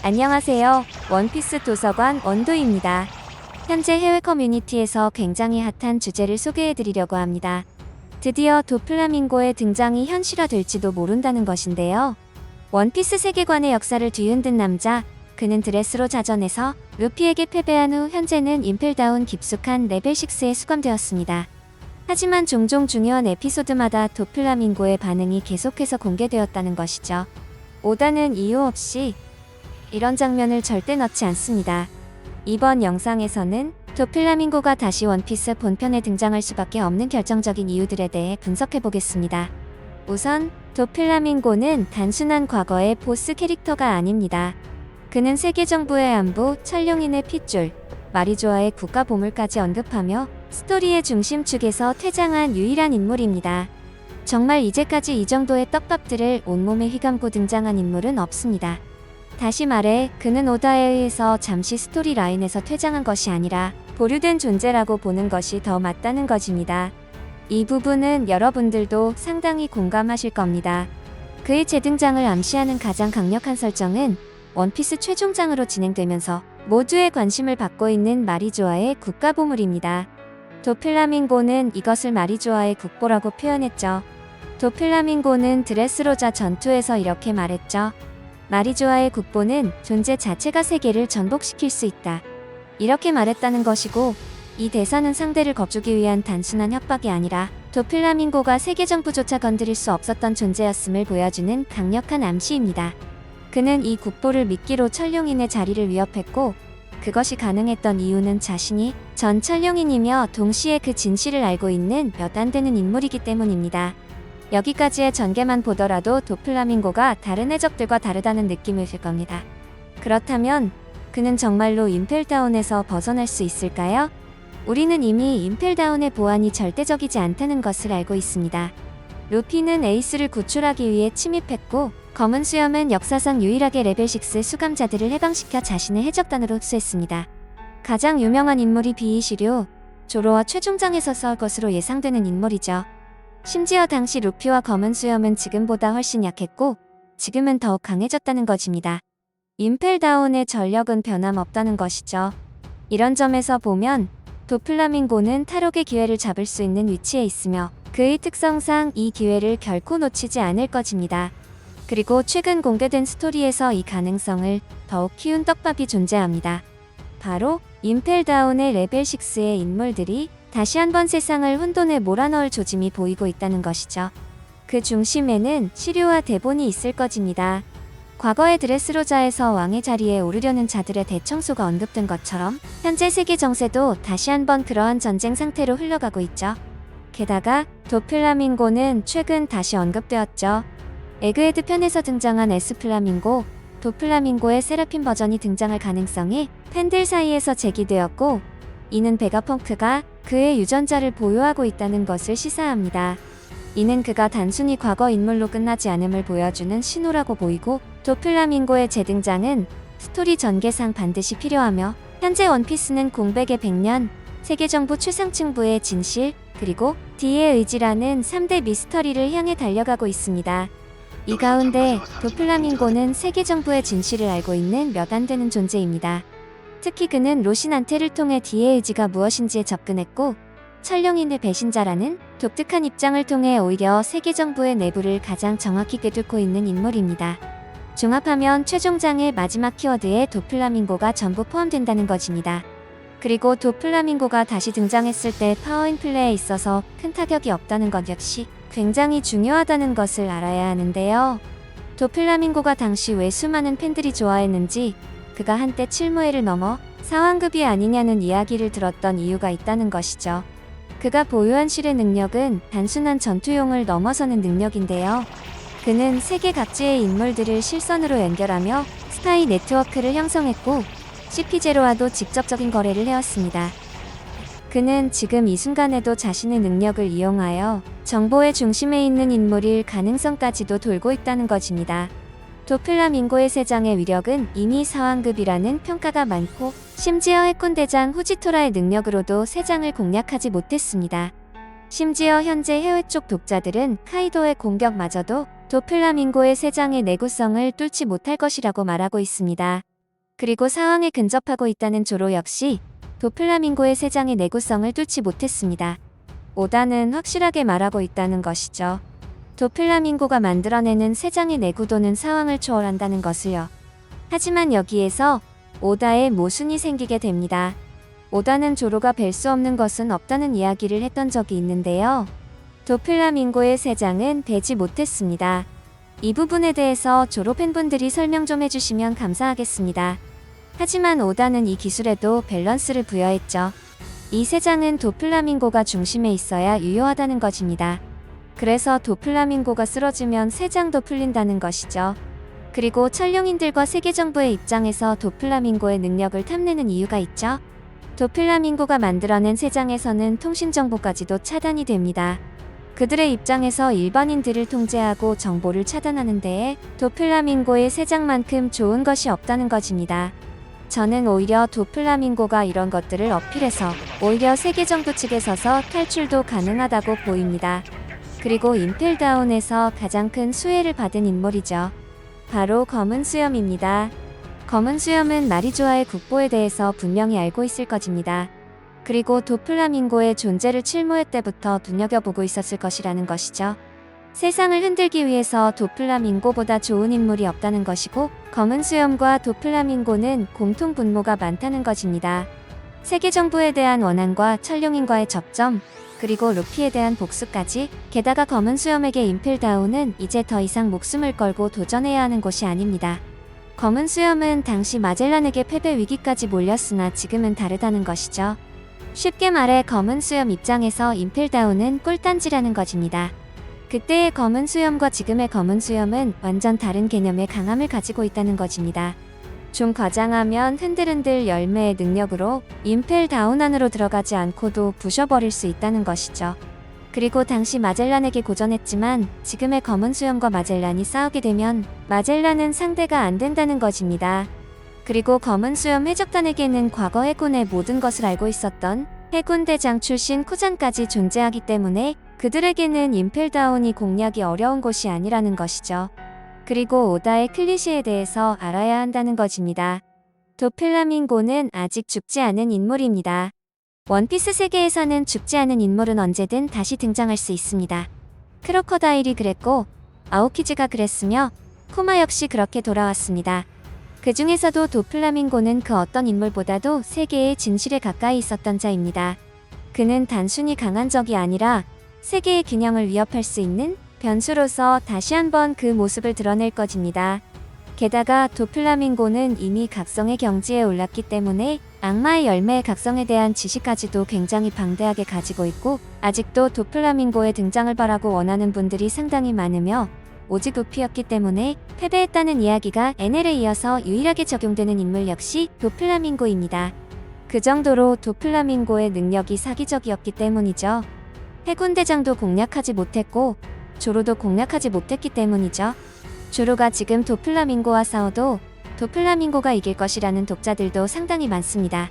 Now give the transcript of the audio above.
안녕하세요. 원피스 도서관 원도입니다. 현재 해외 커뮤니티에서 굉장히 핫한 주제를 소개해드리려고 합니다. 드디어 도플라밍고의 등장이 현실화될지도 모른다는 것인데요. 원피스 세계관의 역사를 뒤흔든 남자, 그는 드레스로 자전에서 루피에게 패배한 후 현재는 임펠다운 깊숙한 레벨 6에 수감되었습니다. 하지만 종종 중요한 에피소드마다 도플라밍고의 반응이 계속해서 공개되었다는 것이죠. 오다는 이유 없이 이런 장면을 절대 넣지 않습니다. 이번 영상에서는 도플라밍고가 다시 원피스 본편에 등장할 수밖에 없는 결정적인 이유들에 대해 분석해보겠습니다. 우선 도플라밍고는 단순한 과거의 보스 캐릭터가 아닙니다. 그는 세계 정부의 안보, 천룡인의 핏줄, 마리조아의 국가보물까지 언급하며 스토리의 중심축에서 퇴장한 유일한 인물입니다. 정말 이제까지 이 정도의 떡밥들을 온몸에 휘감고 등장한 인물은 없습니다. 다시 말해, 그는 오다에 의해서 잠시 스토리 라인에서 퇴장한 것이 아니라 보류된 존재라고 보는 것이 더 맞다는 것입니다. 이 부분은 여러분들도 상당히 공감하실 겁니다. 그의 재등장을 암시하는 가장 강력한 설정은 원피스 최종장으로 진행되면서 모두의 관심을 받고 있는 마리조아의 국가보물입니다. 도플라밍고는 이것을 마리조아의 국보라고 표현했죠. 도플라밍고는 드레스로자 전투에서 이렇게 말했죠. 마리조아의 국보는 존재 자체가 세계를 전복시킬 수 있다. 이렇게 말했다는 것이고, 이 대사는 상대를 겁주기 위한 단순한 협박이 아니라 도플라밍고가 세계 정부조차 건드릴 수 없었던 존재였음을 보여주는 강력한 암시입니다. 그는 이 국보를 미끼로 천룡인의 자리를 위협했고, 그것이 가능했던 이유는 자신이 전 천룡인이며 동시에 그 진실을 알고 있는 몇 안 되는 인물이기 때문입니다. 여기까지의 전개만 보더라도 도플라밍고가 다른 해적들과 다르다는 느낌을 줄 겁니다. 그렇다면 그는 정말로 임펠다운에서 벗어날 수 있을까요? 우리는 이미 임펠다운의 보안이 절대적이지 않다는 것을 알고 있습니다. 루피는 에이스를 구출하기 위해 침입했고, 검은 수염은 역사상 유일하게 레벨 6 수감자들을 해방시켜 자신의 해적단으로 흡수했습니다. 가장 유명한 인물이 비이시류, 조로와 최종장에서 싸울 것으로 예상되는 인물이죠. 심지어 당시 루피와 검은 수염은 지금보다 훨씬 약했고 지금은 더욱 강해졌다는 것입니다. 임펠다운의 전력은 변함없다는 것이죠. 이런 점에서 보면 도플라밍고는 탈옥의 기회를 잡을 수 있는 위치에 있으며 그의 특성상 이 기회를 결코 놓치지 않을 것입니다. 그리고 최근 공개된 스토리에서 이 가능성을 더욱 키운 떡밥이 존재합니다. 바로 임펠다운의 레벨 6의 인물들이 다시 한번 세상을 혼돈에 몰아넣을 조짐이 보이고 있다는 것이죠. 그 중심에는 시류와 데본이 있을 것입니다. 과거의 드레스로자에서 왕의 자리에 오르려는 자들의 대청소가 언급된 것처럼 현재 세계 정세도 다시 한번 그러한 전쟁 상태로 흘러가고 있죠. 게다가 도플라밍고는 최근 다시 언급되었죠. 에그헤드 편에서 등장한 에스플라밍고, 도플라밍고의 세라핀 버전이 등장할 가능성이 팬들 사이에서 제기되었고, 이는 베가펑크가 그의 유전자를 보유하고 있다는 것을 시사합니다. 이는 그가 단순히 과거 인물로 끝나지 않음을 보여주는 신호라고 보이고, 도플라밍고의 재등장은 스토리 전개상 반드시 필요하며, 현재 원피스는 공백의 100년, 세계정부 최상층부의 진실, 그리고 D의 의지라는 3대 미스터리를 향해 달려가고 있습니다. 이 가운데 도플라밍고는 세계정부의 진실을 알고 있는 몇 안 되는 존재입니다. 특히 그는 로신한테를 통해 D의 의지가 무엇인지에 접근했고, 천룡인의 배신자라는 독특한 입장을 통해 오히려 세계정부의 내부를 가장 정확히 꿰뚫고 있는 인물입니다. 종합하면 최종장의 마지막 키워드에 도플라밍고가 전부 포함된다는 것입니다. 그리고 도플라밍고가 다시 등장했을 때 파워인 플레이에 있어서 큰 타격이 없다는 것 역시 굉장히 중요하다는 것을 알아야 하는데요. 도플라밍고가 당시 왜 수많은 팬들이 좋아했는지, 그가 한때 칠무회를 넘어 사왕급이 아니냐는 이야기를 들었던 이유가 있다는 것이죠. 그가 보유한 실의 능력은 단순한 전투용을 넘어서는 능력인데요. 그는 세계 각지의 인물들을 실선으로 연결하며 스파이 네트워크를 형성했고, CP0와도 직접적인 거래를 해왔습니다. 그는 지금 이 순간에도 자신의 능력을 이용하여 정보의 중심에 있는 인물일 가능성까지도 돌고 있다는 것입니다. 도플라밍고의 세장의 위력은 이미 사왕급이라는 평가가 많고, 심지어 해군대장 후지토라의 능력으로도 세장을 공략하지 못했습니다. 심지어 현재 해외 쪽 독자들은 카이도의 공격마저도 도플라밍고의 세장의 내구성을 뚫지 못할 것이라고 말하고 있습니다. 그리고 상황에 근접하고 있다는 조로 역시 도플라밍고의 세장의 내구성을 뚫지 못했습니다. 오다는 확실하게 말하고 있다는 것이죠. 도플라밍고가 만들어내는 세장의 내구도는 상황을 초월한다는 것을요. 하지만 여기에서 오다의 모순이 생기게 됩니다. 오다는 조로가 뵐 수 없는 것은 없다는 이야기를 했던 적이 있는데요. 도플라밍고의 세장은 배지 못했습니다. 이 부분에 대해서 조로 팬분들이 설명 좀 해주시면 감사하겠습니다. 하지만 오다는 이 기술에도 밸런스를 부여했죠. 이 세장은 도플라밍고가 중심에 있어야 유효하다는 것입니다. 그래서 도플라밍고가 쓰러지면 세장도 풀린다는 것이죠. 그리고 천룡인들과 세계정부의 입장에서 도플라밍고의 능력을 탐내는 이유가 있죠. 도플라밍고가 만들어낸 세장에서는 통신정보까지도 차단이 됩니다. 그들의 입장에서 일반인들을 통제하고 정보를 차단하는 데에 도플라밍고의 세장만큼 좋은 것이 없다는 것입니다. 저는 오히려 도플라밍고가 이런 것들을 어필해서 오히려 세계정부 측에 서서 탈출도 가능하다고 보입니다. 그리고 임펠다운에서 가장 큰 수혜를 받은 인물이죠. 바로 검은 수염입니다. 검은 수염은 마리조아의 국보에 대해서 분명히 알고 있을 것입니다. 그리고 도플라밍고의 존재를 칠모에 때부터 눈여겨보고 있었을 것이라는 것이죠. 세상을 흔들기 위해서 도플라밍고보다 좋은 인물이 없다는 것이고 검은 수염과 도플라밍고는 공통 분모가 많다는 것입니다. 세계정부에 대한 원한과 천룡인과의 접점, 그리고 루피에 대한 복수까지, 게다가 검은 수염에게 임펠다운은 이제 더 이상 목숨을 걸고 도전해야 하는 곳이 아닙니다. 검은 수염은 당시 마젤란에게 패배 위기까지 몰렸으나 지금은 다르다는 것이죠. 쉽게 말해 검은 수염 입장에서 임펠다운은 꿀단지라는 것입니다. 그때의 검은 수염과 지금의 검은 수염은 완전 다른 개념의 강함을 가지고 있다는 것입니다. 좀 과장하면 흔들흔들 열매의 능력으로 임펠다운 안으로 들어가지 않고도 부셔버릴 수 있다는 것이죠. 그리고 당시 마젤란에게 고전했지만 지금의 검은 수염과 마젤란이 싸우게 되면 마젤란은 상대가 안 된다는 것입니다. 그리고 검은 수염 해적단에게는 과거 해군의 모든 것을 알고 있었던 해군 대장 출신 쿠잔까지 존재하기 때문에 그들에게는 임펠다운이 공략이 어려운 곳이 아니라는 것이죠. 그리고 오다의 클리셰에 대해서 알아야 한다는 것입니다. 도플라밍고는 아직 죽지 않은 인물입니다. 원피스 세계에서는 죽지 않은 인물은 언제든 다시 등장할 수 있습니다. 크로커다일이 그랬고 아오키즈가 그랬으며 쿠마 역시 그렇게 돌아왔습니다. 그 중에서도 도플라밍고는 그 어떤 인물보다도 세계의 진실에 가까이 있었던 자입니다. 그는 단순히 강한 적이 아니라 세계의 균형을 위협할 수 있는 변수로서 다시 한번 그 모습을 드러낼 것입니다. 게다가 도플라밍고는 이미 각성의 경지에 올랐기 때문에 악마의 열매의 각성에 대한 지식까지도 굉장히 방대하게 가지고 있고 아직도 도플라밍고의 등장을 바라고 원하는 분들이 상당히 많으며 오직 루피였기 때문에 패배했다는 이야기가 NL에 이어서 유일하게 적용되는 인물 역시 도플라밍고입니다. 그 정도로 도플라밍고의 능력이 사기적이었기 때문이죠. 해군대장도 공략하지 못했고 조로도 공략하지 못했기 때문이죠. 조로가 지금 도플라밍고와 싸워도 도플라밍고가 이길 것이라는 독자들도 상당히 많습니다.